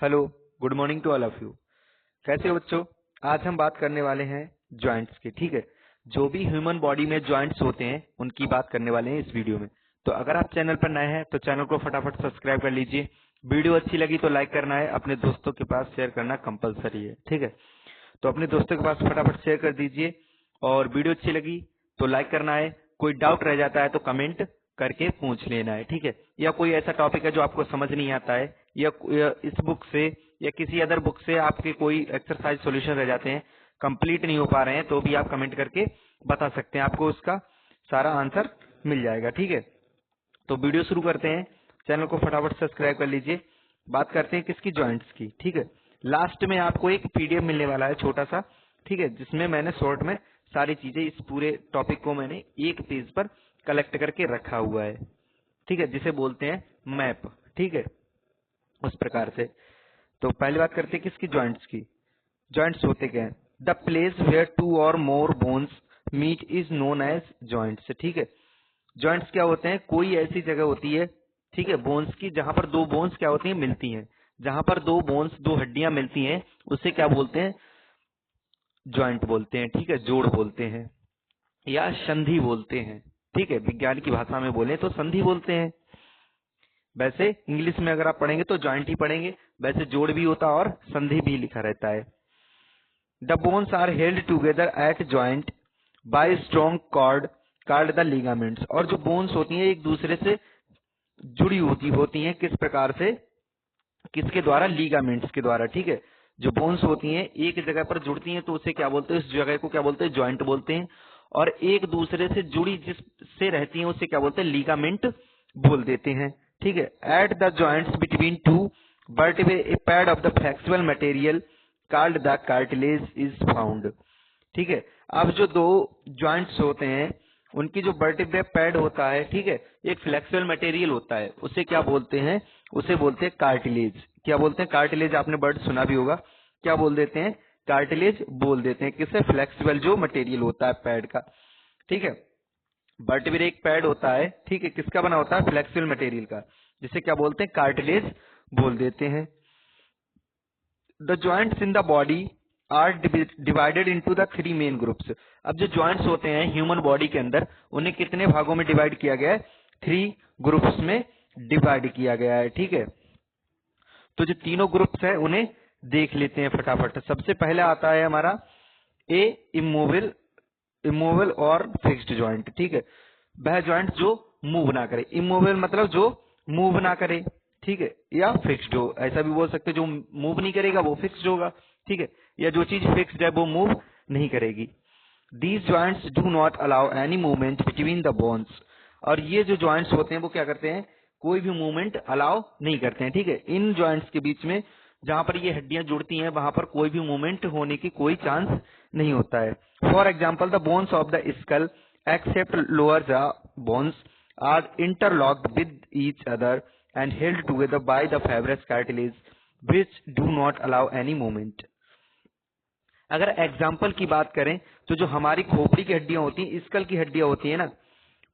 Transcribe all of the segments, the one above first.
Hello, good morning to all of you. कैसे हो बच्चों? आज हम बात करने वाले हैं जॉइंट्स की। ठीक है, जो भी ह्यूमन बॉडी में जॉइंट्स होते हैं उनकी बात करने वाले हैं इस वीडियो में। तो अगर आप चैनल पर नए हैं तो चैनल को फटाफट सब्सक्राइब कर लीजिए। वीडियो अच्छी लगी तो लाइक करना है, अपने दोस्तों के पास शेयर करना कंपलसरी है। ठीक है, तो अपने दोस्तों के पास फटाफट शेयर कर दीजिए और वीडियो अच्छी लगी तो लाइक करना है। कोई डाउट रह जाता है तो कमेंट करके पूछ लेना है। ठीक है, या कोई ऐसा टॉपिक है जो आपको समझ नहीं आता है या इस बुक से या किसी अदर बुक से आपके कोई एक्सरसाइज सॉल्यूशन रह जाते हैं, कंप्लीट नहीं हो पा रहे हैं, तो भी आप कमेंट करके बता सकते हैं, आपको उसका सारा आंसर मिल जाएगा। ठीक है, तो वीडियो शुरू करते हैं। चैनल को फटाफट सब्सक्राइब कर लीजिए। बात करते हैं किसकी? जॉइंट्स की। ठीक है, लास्ट में आपको एक पीडीएफ मिलने वाला है छोटा सा, ठीक है, जिसमें मैंने शॉर्ट में सारी चीजें इस पूरे टॉपिक को मैंने एक पेज पर कलेक्ट करके रखा हुआ है। ठीक है, जिसे बोलते हैं मैप। ठीक है, उस प्रकार से। तो पहली बात करते हैं किसकी? जॉइंट्स की। जॉइंट्स होते क्या है? The place where two or more bones meet is known as joints. ठीक है, जॉइंट्स क्या होते हैं? कोई ऐसी जगह होती है, ठीक है, बोन्स की, जहां पर दो बोन्स क्या होती हैं? मिलती हैं। जहां पर दो बोन्स, दो हड्डियां मिलती हैं, उसे क्या बोलते हैं? जॉइंट बोलते हैं। ठीक है, जोड़ बोलते हैं या संधि बोलते हैं। ठीक है, विज्ञान की भाषा में बोले तो संधि बोलते हैं। वैसे इंग्लिश में अगर आप पढ़ेंगे तो जॉइंट ही पढ़ेंगे, वैसे जोड़ भी होता है और संधि भी लिखा रहता है। The bones are held together at joint by strong cord called the ligaments. और जो बोन्स होती हैं एक दूसरे से जुड़ी होती हैं, किस प्रकार से? किसके द्वारा? लीगामेंट्स के द्वारा। ठीक है, जो बोन्स होती हैं एक जगह पर जुड़ती हैं तो उसे क्या बोलते हैं? उस जगह को क्या बोलते हैं? जॉइंट बोलते हैं। और एक दूसरे से जुड़ी जिससे रहती हैं उसे क्या बोलते हैं? लीगामेंट बोल देते हैं। ठीक है, at the joints between two vertebrae A pad of the flexible material called the cartilage is found. ठीक है, अब जो दो जॉइंट्स होते हैं उनकी जो वर्टेब्रे पैड होता है, ठीक है, एक फ्लेक्सिबल मटेरियल होता है, उसे क्या बोलते हैं? उसे बोलते हैं कार्टिलेज। क्या बोलते हैं? कार्टिलेज। आपने वर्ड सुना भी होगा। क्या बोल देते हैं? कार्टिलेज बोल देते हैं। किससे? फ्लेक्सिबल जो मटेरियल होता है पैड का। ठीक है, वर्टेब्रे एक पैड होता है, ठीक है, किसका बना होता है? फ्लेक्सिबल मटेरियल का, जिसे क्या बोलते हैं? कार्टिलेज बोल देते हैं। The joints in the body are divided into the three main groups. अब जो जॉइंट्स होते हैं ह्यूमन बॉडी के अंदर, उन्हें कितने भागों में डिवाइड किया गया है? थ्री ग्रुप्स में डिवाइड किया गया है। ठीक है, तो जो तीनों ग्रुप्स हैं उन्हें देख लेते हैं फटाफट। सबसे पहले आता है हमारा ए इमूवेबल इमूवेबल और फिक्स्ड जॉइंट। ठीक है, वह जॉइंट जो मूव ना करे। इमूवेबल मतलब जो मूव ना करे, ठीक है, या फिक्स्ड हो, ऐसा भी बोल सकते हैं, जो मूव नहीं करेगा वो फिक्स्ड होगा। ठीक है, या जो चीज फिक्स्ड है वो मूव नहीं करेगी। These joints do not allow any movement between the bones. और ये जो जॉइंट्स होते हैं वो क्या करते हैं? कोई भी मूवमेंट अलाउ नहीं करते हैं। ठीक है, इन जॉइंट्स के बीच में जहां पर ये हड्डियां जुड़ती हैं वहां पर कोई भी मूवमेंट होने की कोई चांस नहीं होता है। For example the bones of the skull except lower the bones are interlocked with each other and held together by the fibrous cartilage which do not allow any movement. अगर example की बात करें तो जो हमारी खोपड़ी की हड्डियां होती हैं, स्कल की हड्डियां होती है ना,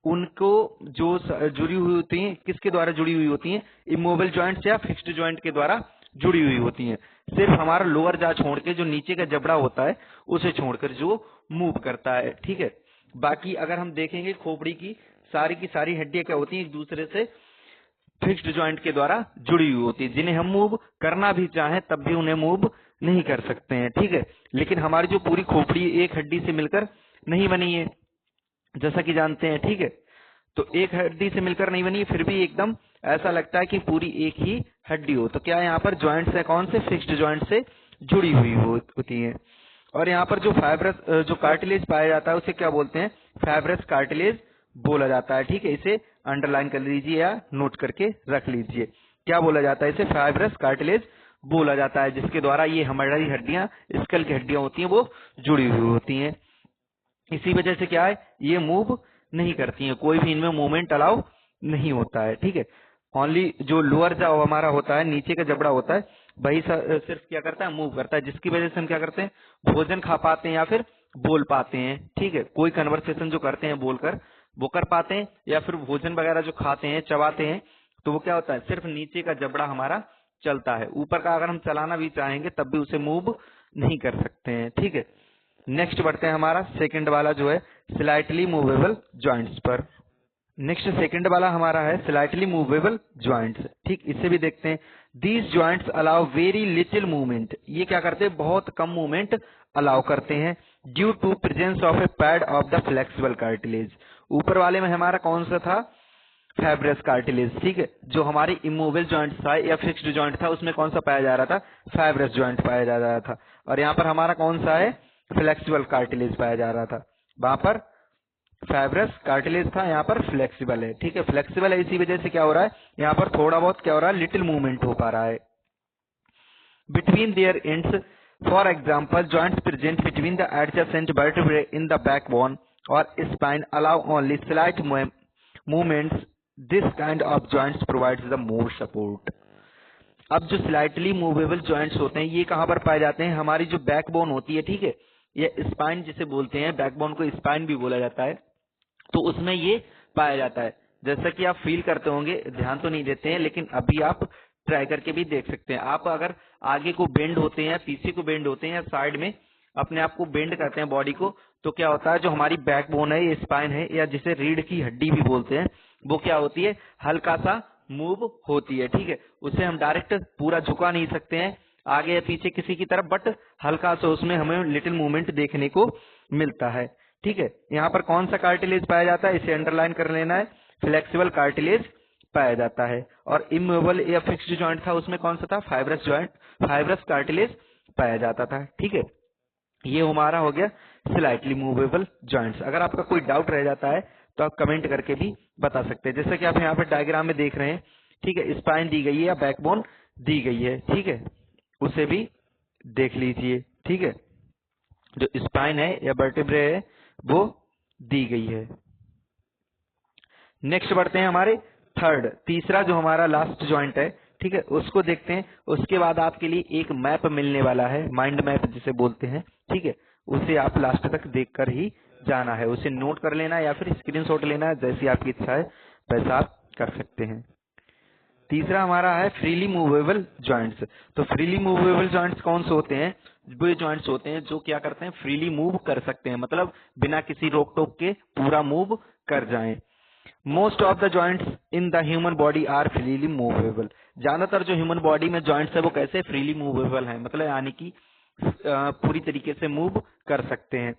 उनको जो जुड़ी हुई होती हैं, किसके द्वारा जुड़ी हुई होती हैं? इमूवेबल जॉइंट्स या फिक्स्ड जॉइंट के द्वारा जुड़ी हुई होती हैं। सिर्फ हमारा लोअर जा छोड़ के जो नीचे का जबड़ा होता है उसे छोड़कर जो मूव करता है। ठीक है, बाकी अगर हम देखेंगे खोपड़ी की सारी हड्डियां क्या होती हैं? एक दूसरे से फिक्स्ड जॉइंट के द्वारा जुड़ी हुई होती है, जिन्हें हम मूव करना भी चाहें तब भी उन्हें मूव नहीं कर सकते हैं। ठीक है, लेकिन हमारी जो पूरी खोपड़ी एक हड्डी से मिलकर नहीं बनी है, जैसा कि जानते हैं। ठीक है, तो एक हड्डी से मिलकर नहीं बनी है, फिर भी एकदम ऐसा लगता है कि पूरी एक ही हड्डी हो। तो क्या यहाँ पर जॉइंट्स है कौन से? फिक्स्ड जॉइंट से जुड़ी हुई होती है। और यहाँ पर जो फाइब्रस जो कार्टिलेज पाया जाता है उसे क्या बोलते हैं? फाइब्रस कार्टिलेज बोला जाता है। ठीक है, इसे अंडरलाइन कर लीजिए या नोट करके रख लीजिए। क्या बोला जाता है? इसे फाइब्रस कार्टिलेज बोला जाता है, जिसके द्वारा ये हमारी हड्डियां, स्कल की हड्डियां होती हैं, वो जुड़ी हुई होती हैं। इसी वजह से क्या है? ये मूव नहीं करती हैं, कोई भी इनमें मूवमेंट अलाउ नहीं होता है। ठीक है, ओनली जो लोअर जो हमारा होता है, नीचे का जबड़ा होता है, वही सिर्फ क्या करता है? मूव करता है, जिसकी वजह से हम क्या करते हैं? भोजन खा पाते हैं या फिर बोल पाते हैं। ठीक है, कोई कन्वर्सेशन जो करते हैं बोलकर वो कर पाते हैं, या फिर भोजन वगैरह जो खाते हैं, चबाते हैं, तो वो क्या होता है? सिर्फ नीचे का जबड़ा हमारा चलता है, ऊपर का अगर हम चलाना भी चाहेंगे तब भी उसे मूव नहीं कर सकते हैं। ठीक है, नेक्स्ट बढ़ते हैं हमारा सेकंड वाला जो है स्लाइटली मूवेबल जॉइंट्स पर। नेक्स्ट सेकंड वाला हमारा है स्लाइटली मूवेबल जॉइंट्स। ठीक, इसे भी देखते हैं। These joints allow very little movement, ये क्या करते हैं, बहुत कम मूवमेंट अलाउ करते हैं due to presence of a pad of the flexible cartilage. ऊपर वाले में हमारा कौन सा था, फाइब्रस कार्टिलेज। ठीक है, जो हमारी इमूवेबल जॉइंट था या फिक्स्ड जॉइंट था उसमें कौन सा पाया जा रहा था, फाइब्रस जॉइंट पाया जा रहा था। और यहाँ पर हमारा कौन सा है, फ्लेक्सिबल कार्टिलेज पाया जा रहा था। वहां पर फाइब्रस कार्टिलेज था, यहाँ पर फ्लेक्सिबल है। ठीक है, फ्लेक्सिबल है इसी वजह से क्या हो रहा है, यहाँ पर थोड़ा बहुत क्या हो रहा है, लिटिल मूवमेंट हो पा रहा है between their ends. For example joints present between the adjacent vertebrae in the backbone or spine allow only slight movements. This kind of joints provides the more support. अब जो स्लाइटली मूवेबल जॉइंट्स होते हैं ये कहां पर पाए जाते हैं, हमारी जो बैकबोन होती है, ठीक है, ये स्पाइन जिसे बोलते हैं, बैकबोन को स्पाइन भी बोला जाता है, तो उसमें ये पाया जाता है। जैसा कि आप फील करते होंगे, ध्यान तो नहीं देते हैं लेकिन अभी आप ट्राई करके भी देख सकते हैं। आप अगर आगे को बेंड होते हैं, पीछे को बेंड होते हैं या साइड में अपने आप को बेंड करते हैं बॉडी को, तो क्या होता है, जो हमारी बैकबोन है, ये स्पाइन है या जिसे रीढ़ की हड्डी भी बोलते हैं, वो क्या होती है, हल्का सा मूव होती है। ठीक है, उसे हम डायरेक्ट पूरा झुका नहीं सकते हैं आगे या पीछे किसी की तरफ, बट हल्का सा उसमें हमें लिटिल मूवमेंट देखने को मिलता है। ठीक है, यहाँ पर कौन सा कार्टिलेज पाया जाता है, इसे अंडरलाइन कर लेना है, फ्लेक्सिबल कार्टिलेज पाया जाता है। और इमूवेबल या फिक्स्ड जॉइंट था उसमें कौन सा था, फाइब्रस जॉइंट, फाइब्रस कार्टिलेज पाया जाता था। ठीक है, ये हमारा हो गया स्लाइटली मूवेबल जॉइंट्स। अगर आपका कोई डाउट रह जाता है तो आप कमेंट करके भी बता सकते हैं। जैसे कि आप यहाँ पे डायग्राम में देख रहे हैं, ठीक है, स्पाइन दी गई है या बैकबोन दी गई है, ठीक है, उसे भी देख लीजिए। ठीक है, जो स्पाइन है या वर्टेब्रे है वो दी गई है। नेक्स्ट बढ़ते हैं हमारे थर्ड, तीसरा जो हमारा लास्ट जॉइंट है, ठीक है, उसको देखते हैं। उसके बाद आपके लिए एक मैप मिलने वाला है, माइंड मैप जिसे बोलते हैं। ठीक है, उसे आप लास्ट तक देखकर ही जाना है, उसे नोट कर लेना है या फिर स्क्रीनशॉट लेना है, जैसी आपकी इच्छा है वैसा आप कर सकते हैं। तीसरा हमारा है फ्रीली मूवेबल जॉइंट्स। तो फ्रीली मूवेबल जॉइंट्स कौन से होते हैं, वो जॉइंट्स होते हैं जो क्या करते हैं, फ्रीली मूव कर सकते हैं, मतलब बिना किसी रोक टोक के पूरा मूव कर जाएं। Most of the joints in the human body are freely movable. ज्यादातर जो ह्यूमन बॉडी में जॉइंट्स है वो कैसे फ्रीली मूवेबल है, मतलब यानी कि पूरी तरीके से मूव कर सकते हैं।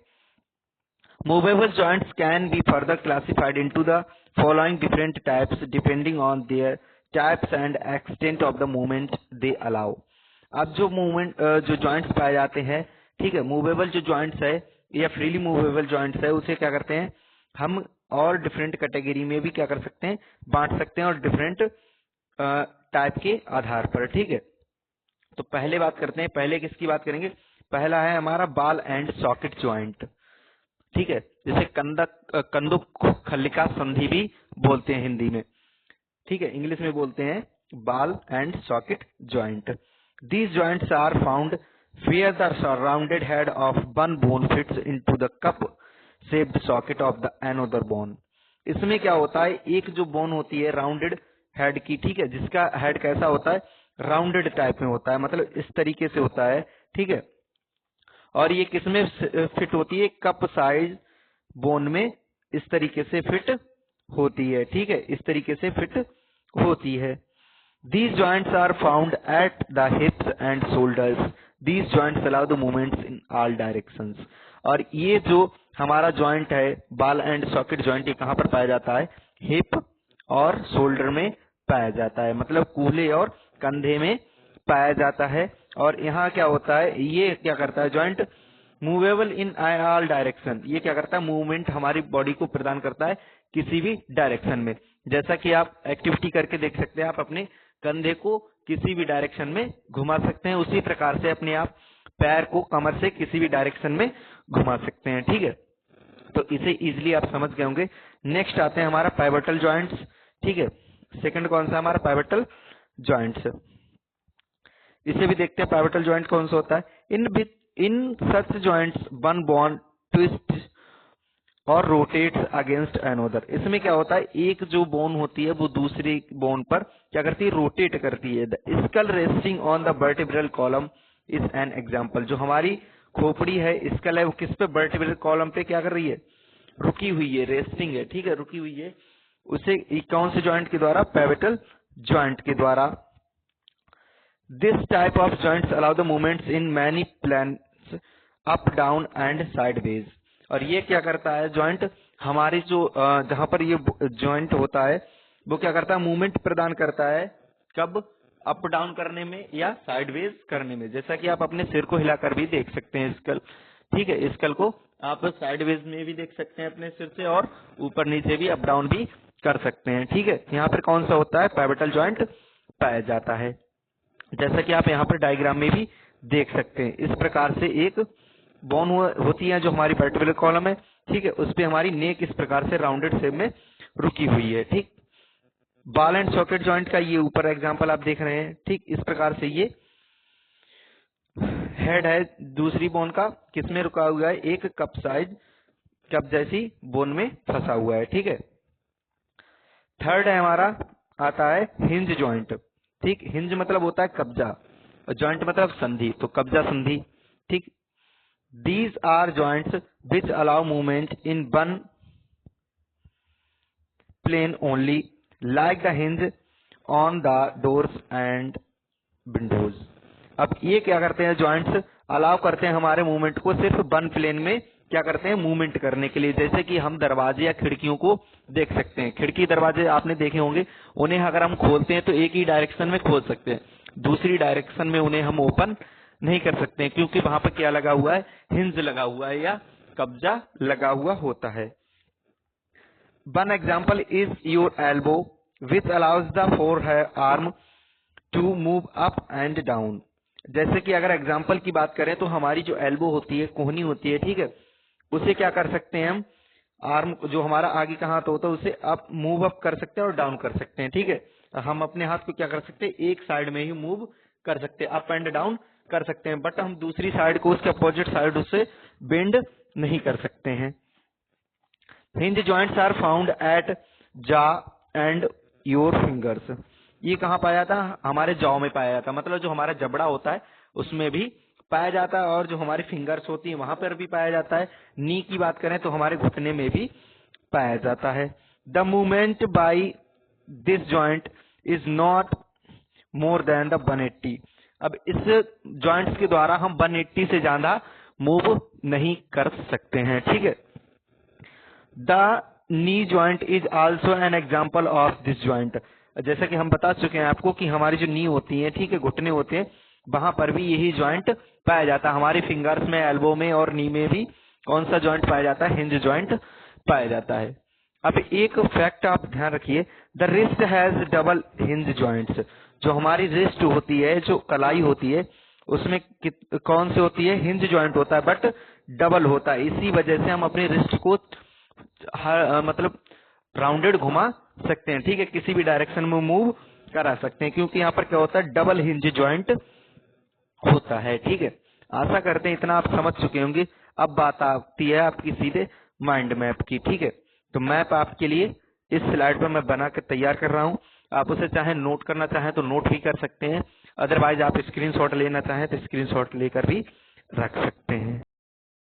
Movable joints can be further classified into the following different types depending on their types and extent of the movement they allow. अब जो मूवमेंट जो जॉइंट्स पाए जाते हैं, ठीक है, मूवेबल जो जॉइंट्स है या फ्रीली मूवेबल जॉइंट्स है, उसे क्या करते हैं हम और डिफरेंट कैटेगरी में भी क्या कर सकते हैं, बांट सकते हैं, और डिफरेंट टाइप के आधार पर। ठीक है, तो पहले बात करते हैं, पहले किसकी बात करेंगे, पहला है हमारा बाल एंड सॉकेट जॉइंट। ठीक है, जिसे कंदुक खल्लिका संधि भी बोलते हैं हिंदी में। ठीक है, इंग्लिश में बोलते हैं ball and socket joint. These joints are found where the surrounded head of one bone fits into the cup shaped socket of the another bone। इसमें क्या होता है, एक जो बोन होती है राउंडेड हेड की, ठीक है, जिसका हेड कैसा होता है, राउंडेड टाइप में होता है, मतलब इस तरीके से होता है। ठीक है, और ये किसमें फिट होती है, कप साइज बोन में इस तरीके से फिट होती है। ठीक है, इस तरीके से फिट होती है। These joints are found at the hips and shoulders. These joints allow the movements in all directions। और ये जो हमारा जॉइंट है बाल एंड सॉकेट जॉइंट, ये कहाँ पर पाया जाता है, हिप और शोल्डर में पाया जाता है, मतलब कूल्हे और कंधे में पाया जाता है। और यहाँ क्या होता है, ये क्या करता है joint, movable in all direction. ये क्या करता है, मूवमेंट हमारी बॉडी को प्रदान करता है किसी भी डायरेक्शन में। जैसा कि आप एक्टिविटी करके देख सकते हैं, आप अपने कंधे को किसी भी डायरेक्शन में घुमा सकते हैं, उसी प्रकार से अपने आप पैर को कमर से किसी भी डायरेक्शन में घुमा सकते हैं। ठीक है, तो इसे इजीली आप समझ गए होंगे। नेक्स्ट आते हैं हमारा पाइवटल जॉइंट्स। ठीक है, सेकंड कौन सा हमारा पाइवटल जॉइंट्स, इसे भी देखते हैं पाइवटल जॉइंट कौन सा होता है। इन सच जॉइंट्स वन बोन ट्विस्ट और रोटेट्स अगेंस्ट अनदर। इसमें क्या होता है, एक जो बोन होती है वो दूसरी बोन पर क्या करती है, रोटेट करती है। The skull resting on the vertebral column is an example. जो हमारी खोपड़ी है, स्कल है, वो किस पे, वर्टिब्रल कॉलम पे क्या कर रही है, रुकी हुई है, रेस्टिंग है, ठीक है, रुकी हुई है। उसे कौन से ज्वाइंट के द्वारा, पेविटल ज्वाइंट के द्वारा। This type of joints allow the movements in many planes, up down and sideways. और ये क्या करता है ज्वाइंट, हमारी जो जहां पर ये ज्वाइंट होता है वो क्या करता है, मूवमेंट प्रदान करता है। कब, अप डाउन करने में या साइडवेज करने में। जैसा कि आप अपने सिर को हिलाकर भी देख सकते हैं स्कल, ठीक है, स्कल को आप साइडवेज में भी देख सकते हैं अपने सिर से, और ऊपर नीचे भी अप डाउन भी कर सकते हैं, ठीक है। यहाँ पर कौन सा होता है, पेविटल ज्वाइंट पाया जाता है, जैसा कि आप यहाँ पर डायग्राम में भी देख सकते हैं। इस प्रकार से एक बोन होती है जो हमारी वर्टिब्रल कॉलम है, ठीक है, उस पे हमारी नेक इस प्रकार से राउंडेड शेप में रुकी हुई है, ठीक। बॉल एंड सॉकेट ज्वाइंट का ये ऊपर एग्जांपल आप देख रहे हैं, ठीक। इस प्रकार से ये हेड है दूसरी बोन का, किसमें रुका हुआ है, एक कप साइज, कप जैसी बोन में फंसा हुआ है, ठीक है। थर्ड है हमारा, आता है हिंज ज्वाइंट, ठीक। हिंज मतलब होता है कब्जा, और ज्वाइंट मतलब संधि, तो कब्जा संधि, ठीक। These are joints which allow movement in one plane only, like the hinge on the doors and windows। अब ये क्या करते हैं, ज्वाइंट्स अलाउ करते हैं हमारे मूवमेंट को सिर्फ वन प्लेन में, क्या करते हैं, मूवमेंट करने के लिए। जैसे कि हम दरवाजे या खिड़कियों को देख सकते हैं, खिड़की दरवाजे आपने देखे होंगे, उन्हें अगर हम खोलते हैं तो एक ही डायरेक्शन में खोल सकते हैं, दूसरी डायरेक्शन में उन्हें हम ओपन नहीं कर सकते हैं, क्योंकि वहां पर क्या लगा हुआ है, हिंज लगा हुआ है या कब्जा लगा हुआ होता है। One example is your elbow which allows the forearm to move up and down. जैसे कि अगर एग्जाम्पल की बात करें तो हमारी जो एल्बो होती है, कोहनी होती है, ठीक है, उसे क्या कर सकते हैं हम, आर्म जो हमारा आगे का हाथ होता है उसे अप मूव अप कर सकते हैं और डाउन कर सकते हैं, ठीक है। हम अपने हाथ को क्या कर सकते हैं, एक साइड में ही मूव कर सकते हैं, अप एंड डाउन कर सकते हैं, बट हम दूसरी साइड को, उसके अपोजिट साइड उससे बेंड नहीं कर सकते हैं। Hinge joints are found at jaw and your fingers. ये कहाँ पाया जाता है, हमारे जॉ में पाया जाता है, मतलब जो हमारा जबड़ा होता है उसमें भी पाया जाता है, और जो हमारी फिंगर्स होती है वहां पर भी पाया जाता है। नी की बात करें तो हमारे घुटने में भी पाया जाता है। The movement by this joint is not more than the 180। अब इस जॉइंट्स के द्वारा हम 180 से ज्यादा मूव नहीं कर सकते हैं, ठीक है। The knee joint is also an example of this joint. जैसा कि हम बता चुके हैं आपको कि हमारी जो नी होती है, ठीक है, घुटने होते हैं, वहां पर भी यही ज्वाइंट पाया जाता है। हमारी फिंगर्स में, एल्बो में और नी में भी कौन सा ज्वाइंट पाया जाता है, हिंज ज्वाइंट पाया जाता है। अब एक फैक्ट आप ध्यान रखिए, the wrist has double hinge joints. जो हमारी रिस्ट होती है, जो कलाई होती है, उसमें कौन सी होती है, हिंज ज्वाइंट होता है, बट डबल होता है। इसी वजह से हम अपने रिस्ट को मतलब राउंडेड घुमा सकते हैं, ठीक है, किसी भी डायरेक्शन में मूव करा सकते हैं, क्योंकि यहाँ पर क्या होता है, डबल हिंज ज्वाइंट होता है, ठीक है। आशा करते हैं इतना आप समझ चुके होंगे। अब बात आती है आपकी सीधे माइंड मैप की, ठीक है। तो मैप आपके लिए इस स्लाइड पर मैं बना के तैयार कर रहा हूँ। आप उसे चाहे नोट करना चाहें तो नोट भी कर सकते हैं, अदरवाइज आप स्क्रीनशॉट लेना चाहें तो स्क्रीनशॉट लेकर भी रख सकते हैं।